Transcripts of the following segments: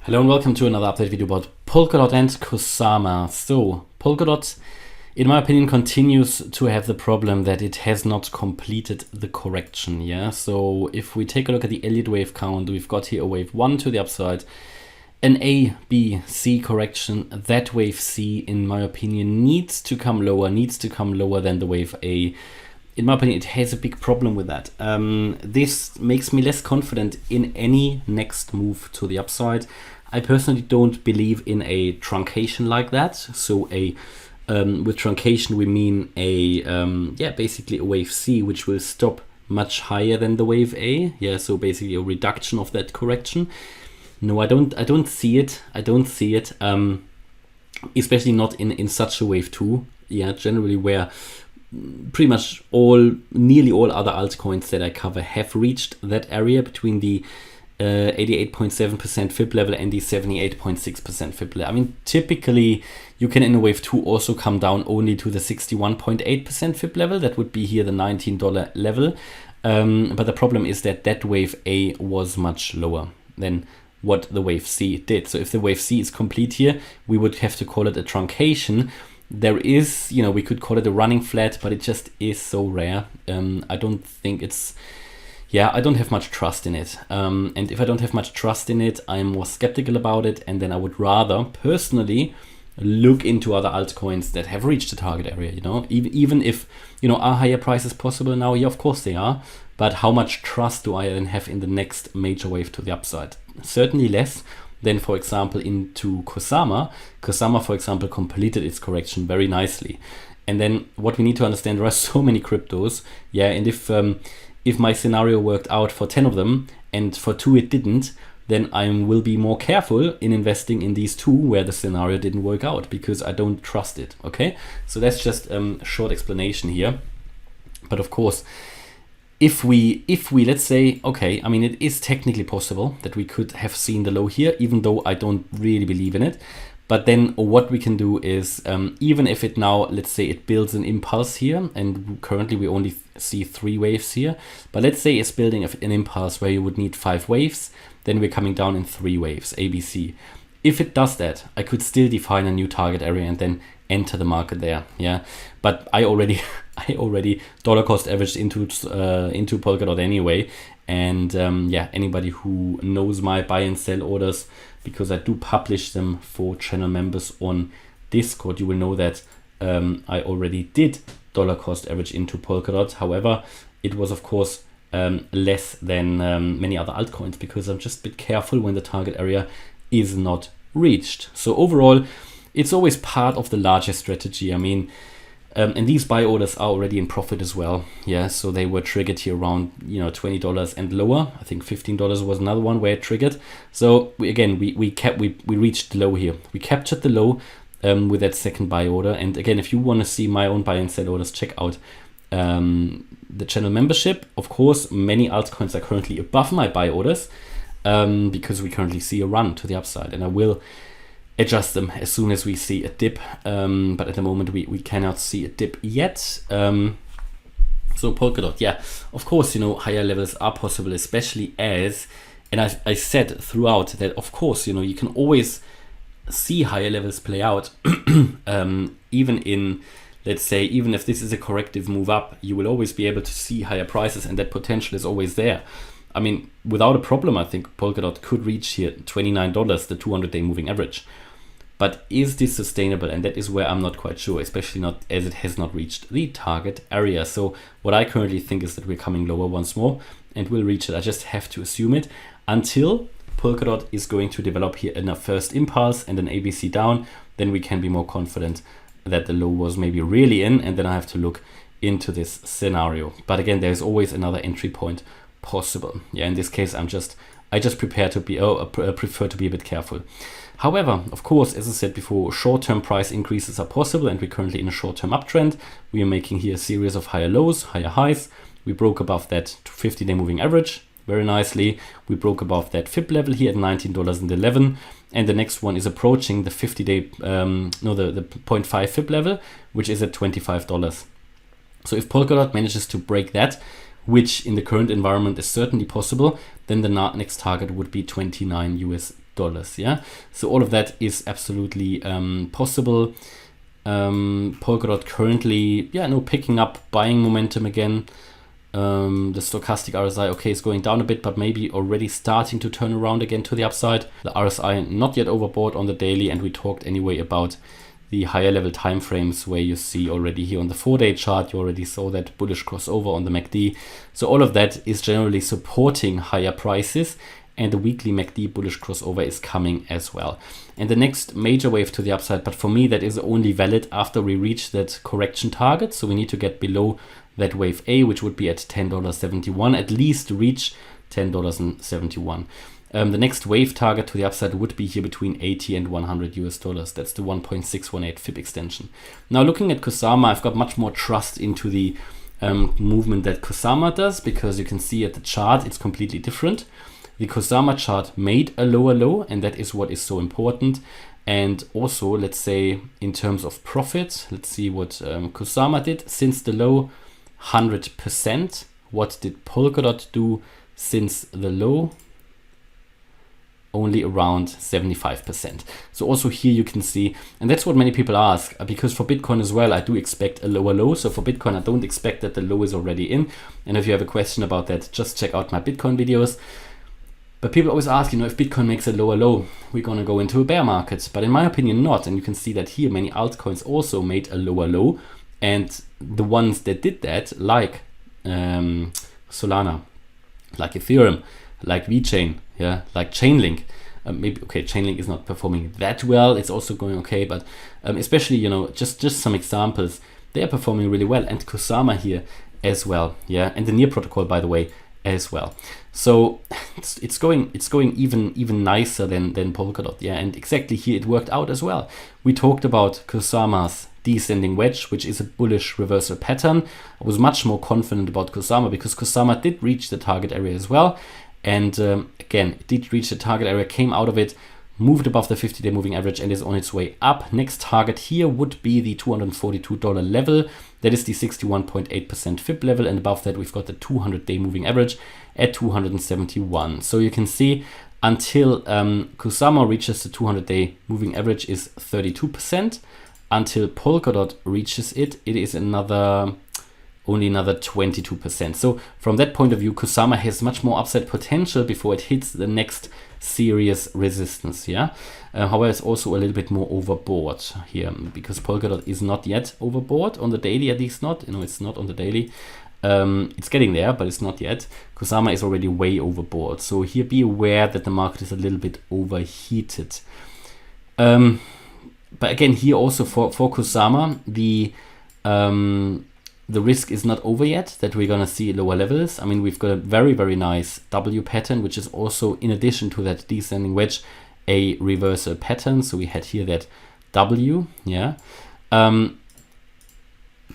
Hello and welcome to another update video about Polkadot and Kusama. So Polkadot, in my opinion, continues to have the problem that it has not completed the correction. Yeah. So if we take a look at the Elliott wave count, we've got here a wave 1 to the upside, an A, B, C correction. That wave C, in my opinion, needs to come lower than the wave A. In my opinion, it has a big problem with that. This makes me less confident in any next move to the upside. I personally don't believe in a truncation like that. So with truncation, we mean basically a wave C, which will stop much higher than the wave A. Yeah, so basically a reduction of that correction. No, I don't see it. Especially not in such a wave 2. Yeah, generally where pretty much nearly all other altcoins that I cover have reached that area between the 88.7% FIB level and the 78.6% FIB level. I mean, typically you can in a wave 2 also come down only to the 61.8% FIB level. That would be here the $19 level. But the problem is that wave A was much lower than what the wave C did. So if the wave C is complete here, we would have to call it a truncation. There is, we could call it a running flat, but it just is so rare. I don't think I don't have much trust in it. And if I don't have much trust in it, I'm more skeptical about it. And then I would rather personally look into other altcoins that have reached the target area, even if, are higher prices possible now? Yeah, of course they are. But how much trust do I then have in the next major wave to the upside? Certainly less than, for example, into Kusama. Kusama, for example, completed its correction very nicely. And then what we need to understand, there are so many cryptos. Yeah, and if my scenario worked out for 10 of them and for 2 it didn't, then I will be more careful in investing in these 2 where the scenario didn't work out because I don't trust it. Okay, so that's just a short explanation here. But of course, if we let's say, okay, I mean, it is technically possible that we could have seen the low here, even though I don't really believe in it. But then what we can do is, even if it now, let's say it builds an impulse here, and currently we only see 3 waves here, but let's say it's building an impulse where you would need 5 waves, then we're coming down in 3 waves, A, B, C. If it does that, I could still define a new target area and then enter the market there. Yeah, but I already dollar cost averaged into Polkadot anyway. And anybody who knows my buy and sell orders, because I do publish them for channel members on Discord, you will know that I already did dollar cost average into Polkadot. However, it was of course less than many other altcoins because I'm just a bit careful when the target area is not reached. So overall, it's always part of the larger strategy. I mean, and these buy orders are already in profit as well. Yeah, so they were triggered here around $20 and lower. I think $15 was another one where it triggered. So we reached the low here. We captured the low with that second buy order. And again, if you want to see my own buy and sell orders, check out the channel membership. Of course, many altcoins are currently above my buy orders because we currently see a run to the upside, and I will adjust them as soon as we see a dip, but at the moment we cannot see a dip yet. So Polkadot, yeah, of course, higher levels are possible, especially as, and I said throughout that, of course, you can always see higher levels play out, even in, let's say, even if this is a corrective move up, you will always be able to see higher prices, and that potential is always there. I mean, without a problem, I think Polkadot could reach here $29, the 200-day moving average. But is this sustainable? And that is where I'm not quite sure, especially not as it has not reached the target area. So what I currently think is that we're coming lower once more and we'll reach it. I just have to assume it until Polkadot is going to develop here in a first impulse and an ABC down. Then we can be more confident that the low was maybe really in, and then I have to look into this scenario. But again, there's always another entry point possible. Yeah, in this case, I just prefer to be a bit careful. However, of course, as I said before, short-term price increases are possible, and we're currently in a short-term uptrend. We are making here a series of higher lows, higher highs. We broke above that 50-day moving average very nicely. We broke above that FIB level here at $19.11, and the next one is approaching the 50-day, the 0.5 FIB level, which is at $25. So if Polkadot manages to break that, which in the current environment is certainly possible, then the next target would be $29. Yeah, so all of that is absolutely possible. Polkadot currently, picking up buying momentum again. The stochastic RSI, okay, is going down a bit, but maybe already starting to turn around again to the upside. The RSI not yet overbought on the daily, and we talked anyway about the higher level time frames, where you see already here on the 4-day chart, you already saw that bullish crossover on the MACD. So all of that is generally supporting higher prices, and the weekly MACD bullish crossover is coming as well. And the next major wave to the upside, but for me that is only valid after we reach that correction target. So we need to get below that wave A, which would be at $10.71, at least reach $10.71. The next wave target to the upside would be here between 80 and 100 US dollars. That's the 1.618 FIB extension. Now looking at Kusama, I've got much more trust into the movement that Kusama does, because you can see at the chart it's completely different. The Kusama chart made a lower low, and that is what is so important. And also, let's say in terms of profit, let's see what Kusama did since the low, 100%. What did Polkadot do since the low? Only around 75%. So also here you can see, and that's what many people ask, because for Bitcoin as well, I do expect a lower low. So for Bitcoin, I don't expect that the low is already in. And if you have a question about that, just check out my Bitcoin videos. But people always ask, if Bitcoin makes a lower low, we're going to go into a bear market. But in my opinion, not. And you can see that here, many altcoins also made a lower low. And the ones that did that, like Solana, like Ethereum, like VeChain, like Chainlink. Maybe, okay, Chainlink is not performing that well. It's also going okay, but especially, just some examples, they are performing really well. And Kusama here as well, and the Near protocol, by the way, as well. So it's going even nicer than Polkadot, and exactly here it worked out as well. We talked about Kusama's descending wedge, which is a bullish reversal pattern. I was much more confident about Kusama because Kusama did reach the target area as well. And again, it did reach the target area, came out of it, moved above the 50-day moving average, and is on its way up. Next target here would be the $242 level. That is the 61.8% FIB level. And above that, we've got the 200-day moving average at 271. So you can see until Kusama reaches the 200-day moving average is 32%. Until Polkadot reaches it, it is only another 22%. So from that point of view, Kusama has much more upside potential before it hits the next serious resistance. However, it's also a little bit more overbought here, because Polkadot is not yet overbought on the daily, at least not. It's not on the daily. It's getting there, but it's not yet. Kusama is already way overbought. So here, be aware that the market is a little bit overheated. But again, here also for Kusama, the risk is not over yet that we're going to see lower levels. I mean, we've got a very, very nice W pattern, which is also, in addition to that descending wedge, a reversal pattern. So we had here that W,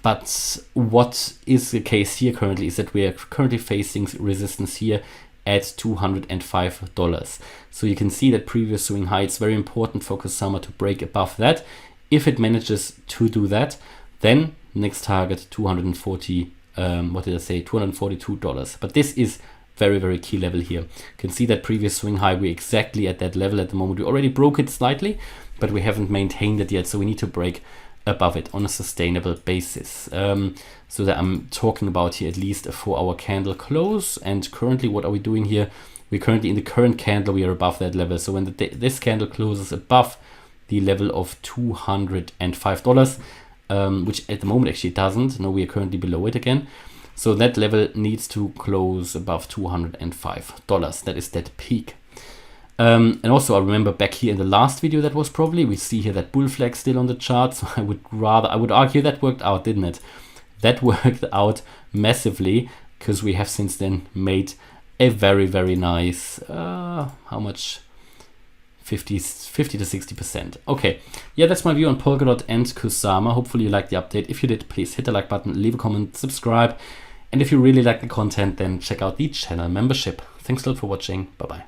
but what is the case here currently is that we are currently facing resistance here at $205. So you can see that previous swing high. It's very important for Kusama to break above that. If it manages to do that, then next target $242. But this is very, very key level here. You can see that previous swing high, we're exactly at that level at the moment. We already broke it slightly, but we haven't maintained it yet. So we need to break above it on a sustainable basis. So that I'm talking about here at least a 4-hour candle close. And currently, what are we doing here? We're currently in the current candle, we are above that level. So when this candle closes above the level of $205, which at the moment actually doesn't. No, we are currently below it again. So that level needs to close above $205. That is that peak. And also, I remember back here in the last video that was probably, we see here that bull flag still on the chart. So I would argue that worked out, didn't it? That worked out massively, because we have since then made a very, very nice, how much? 50 to 60%. Okay, that's my view on Polkadot and Kusama. Hopefully you liked the update. If you did, please hit the like button, leave a comment, subscribe. And if you really like the content, then check out the channel membership. Thanks a lot for watching. Bye-bye.